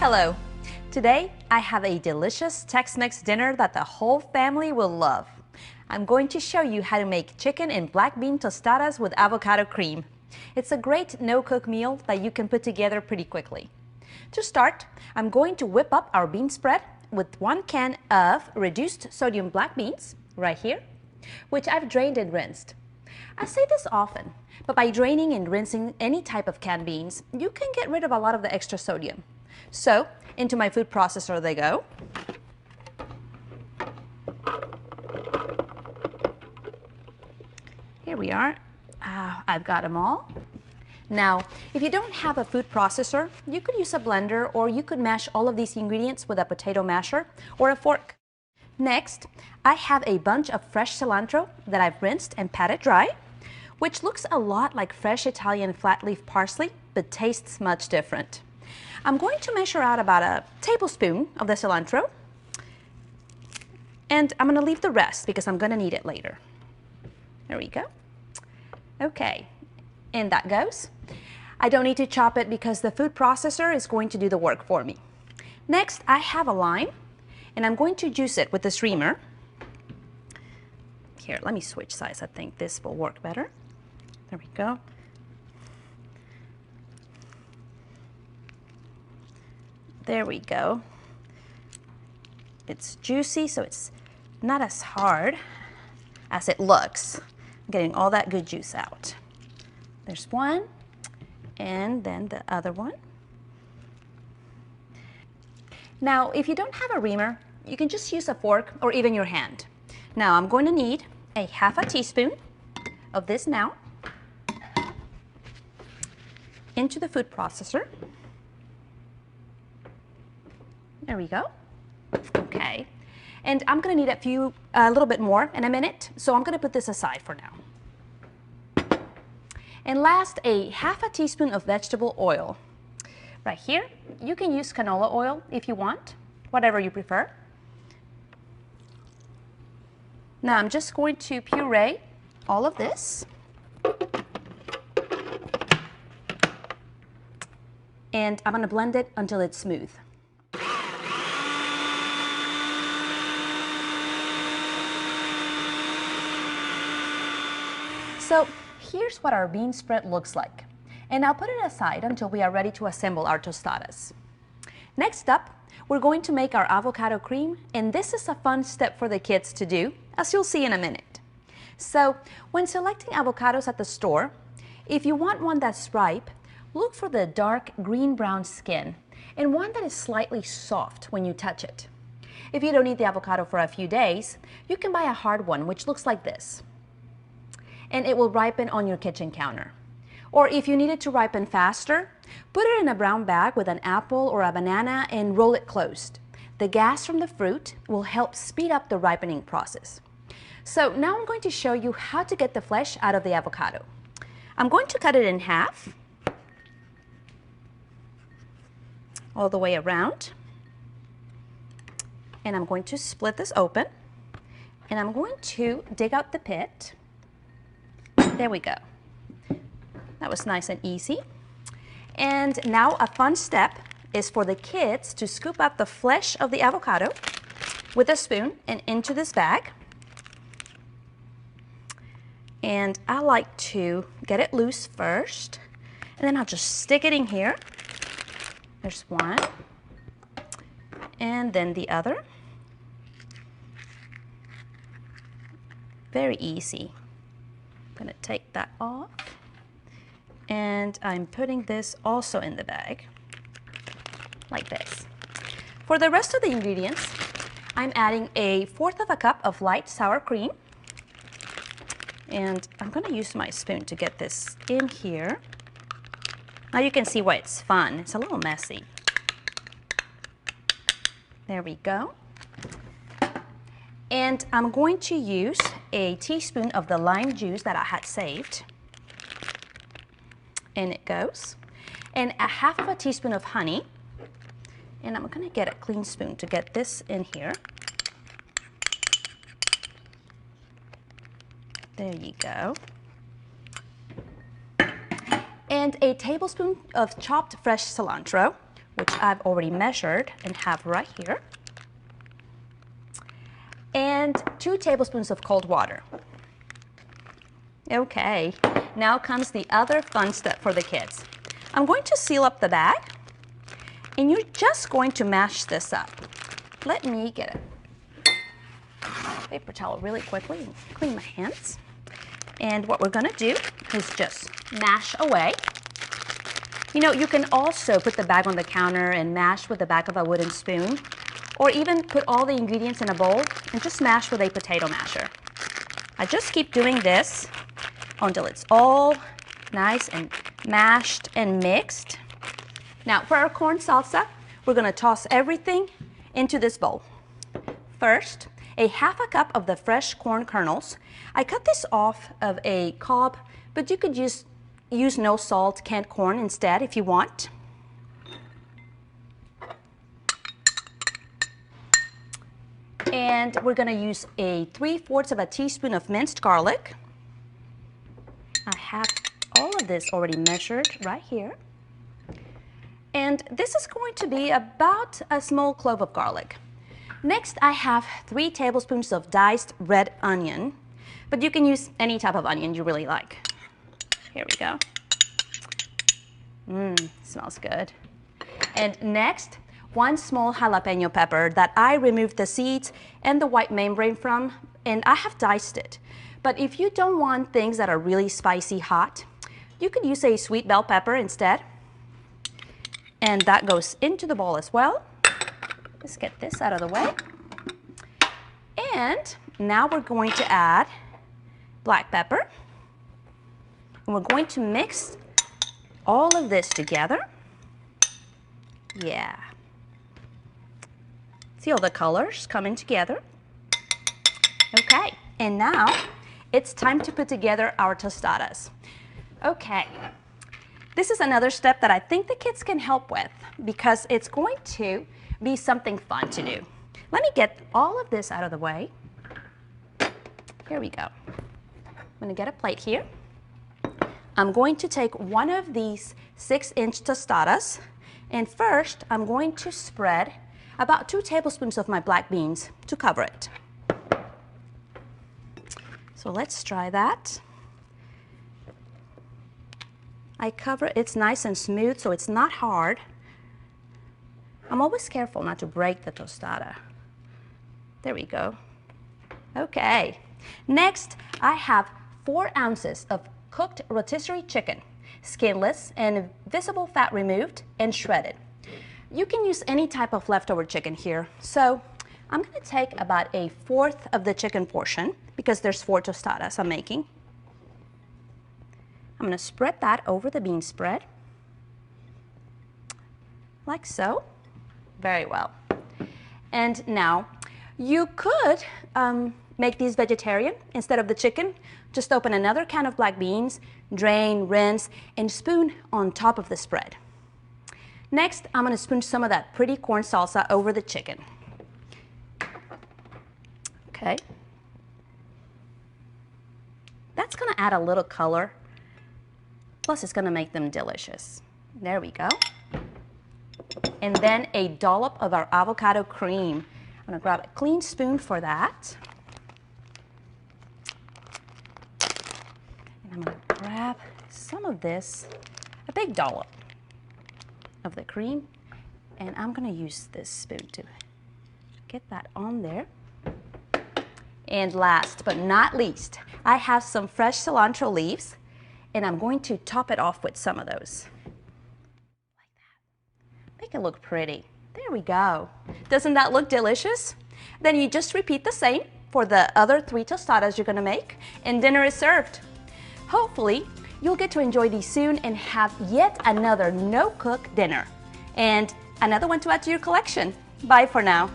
Hello. Today, I have a delicious Tex-Mex dinner that the whole family will love. I'm going to show you how to make chicken and black bean tostadas with avocado cream. It's a great no-cook meal that you can put together pretty quickly. To start, I'm going to whip up our bean spread with 1 can of reduced sodium black beans, right here, which I've drained and rinsed. I say this often, but by draining and rinsing any type of canned beans, you can get rid of a lot of the extra sodium. So, into my food processor they go. Here we are. I've got them all. Now, if you don't have a food processor, you could use a blender or you could mash all of these ingredients with a potato masher or a fork. Next, I have a bunch of fresh cilantro that I've rinsed and patted dry, which looks a lot like fresh Italian flat leaf parsley, but tastes much different. I'm going to measure out about a tablespoon of the cilantro, and I'm going to leave the rest because I'm going to need it later. There we go. Okay, and that goes. I don't need to chop it because the food processor is going to do the work for me. Next, I have a lime, and I'm going to juice it with the streamer. Here, let me switch sides. I think this will work better. There we go. There we go. It's juicy, so it's not as hard as it looks. I'm getting all that good juice out. There's one, and then the other one. Now, if you don't have a reamer, you can just use a fork or even your hand. Now, I'm going to need a half a teaspoon of this now into the food processor. There we go. Okay. And I'm going to need a little bit more in a minute, so I'm going to put this aside for now. And last, a half a teaspoon of vegetable oil. Right here. You can use canola oil if you want, whatever you prefer. Now I'm just going to puree all of this. And I'm going to blend it until it's smooth. So here's what our bean spread looks like. And I'll put it aside until we are ready to assemble our tostadas. Next up, we're going to make our avocado cream, and this is a fun step for the kids to do, as you'll see in a minute. So when selecting avocados at the store, if you want one that's ripe, look for the dark green-brown skin and one that is slightly soft when you touch it. If you don't eat the avocado for a few days, you can buy a hard one which looks like this, and it will ripen on your kitchen counter. Or if you need it to ripen faster, put it in a brown bag with an apple or a banana and roll it closed. The gas from the fruit will help speed up the ripening process. So now I'm going to show you how to get the flesh out of the avocado. I'm going to cut it in half, all the way around. And I'm going to split this open, and I'm going to dig out the pit. There we go. That was nice and easy. And now a fun step is for the kids to scoop out the flesh of the avocado with a spoon and into this bag. And I like to get it loose first, and then I'll just stick it in here. There's one, and then the other. Very easy. I'm going to take that off. And I'm putting this also in the bag, like this. For the rest of the ingredients, I'm adding 1/4 cup of light sour cream. And I'm going to use my spoon to get this in here. Now you can see why it's fun. It's a little messy. There we go. And I'm going to use a teaspoon of the lime juice that I had saved. And it goes. And a half of a teaspoon of honey. And I'm going to get a clean spoon to get this in here. There you go. And a tablespoon of chopped fresh cilantro, which I've already measured and have right here, and 2 tablespoons of cold water. Okay, now comes the other fun step for the kids. I'm going to seal up the bag, and you're just going to mash this up. Let me get a paper towel really quickly and clean my hands. And what we're gonna do is just mash away. You know, you can also put the bag on the counter and mash with the back of a wooden spoon, or even put all the ingredients in a bowl and just mash with a potato masher. I just keep doing this until it's all nice and mashed and mixed. Now for our corn salsa, we're gonna toss everything into this bowl. First, a half a cup of the fresh corn kernels. I cut this off of a cob, but you could use no salt canned corn instead if you want. And we're gonna use a 3/4 of a teaspoon of minced garlic. I have all of this already measured right here. And this is going to be about a small clove of garlic. Next, I have 3 tablespoons of diced red onion, but you can use any type of onion you really like. Here we go. Smells good. And next, 1 small jalapeno pepper that I removed the seeds and the white membrane from, and I have diced it. But if you don't want things that are really spicy hot, you could use a sweet bell pepper instead. And that goes into the bowl as well. Let's get this out of the way. And now we're going to add black pepper. And we're going to mix all of this together. Yeah. See all the colors coming together? Okay, and now it's time to put together our tostadas. Okay, this is another step that I think the kids can help with because it's going to be something fun to do. Let me get all of this out of the way. Here we go. I'm gonna get a plate here. I'm going to take one of these 6-inch tostadas, and first I'm going to spread about 2 tablespoons of my black beans to cover it. So let's try that. I cover it, it's nice and smooth, so it's not hard. I'm always careful not to break the tostada. There we go. Okay, next I have 4 ounces of cooked rotisserie chicken, skinless and visible fat removed and shredded. You can use any type of leftover chicken here, so I'm gonna take about 1/4 of the chicken portion because there's 4 tostadas I'm making. I'm gonna spread that over the bean spread, like so. Very well. And now, you could make these vegetarian instead of the chicken. Just open another can of black beans, drain, rinse, and spoon on top of the spread. Next, I'm gonna spoon some of that pretty corn salsa over the chicken. Okay. That's gonna add a little color, plus it's gonna make them delicious. There we go. And then a dollop of our avocado cream. I'm gonna grab a clean spoon for that. And I'm gonna grab some of this, a big dollop of the cream, and I'm gonna use this spoon to get that on there. And last but not least, I have some fresh cilantro leaves, and I'm going to top it off with some of those. Like that. Make it look pretty. There we go. Doesn't that look delicious? Then you just repeat the same for the other 3 tostadas you're gonna make, and dinner is served. Hopefully, you'll get to enjoy these soon and have yet another no-cook dinner and another one to add to your collection. Bye for now.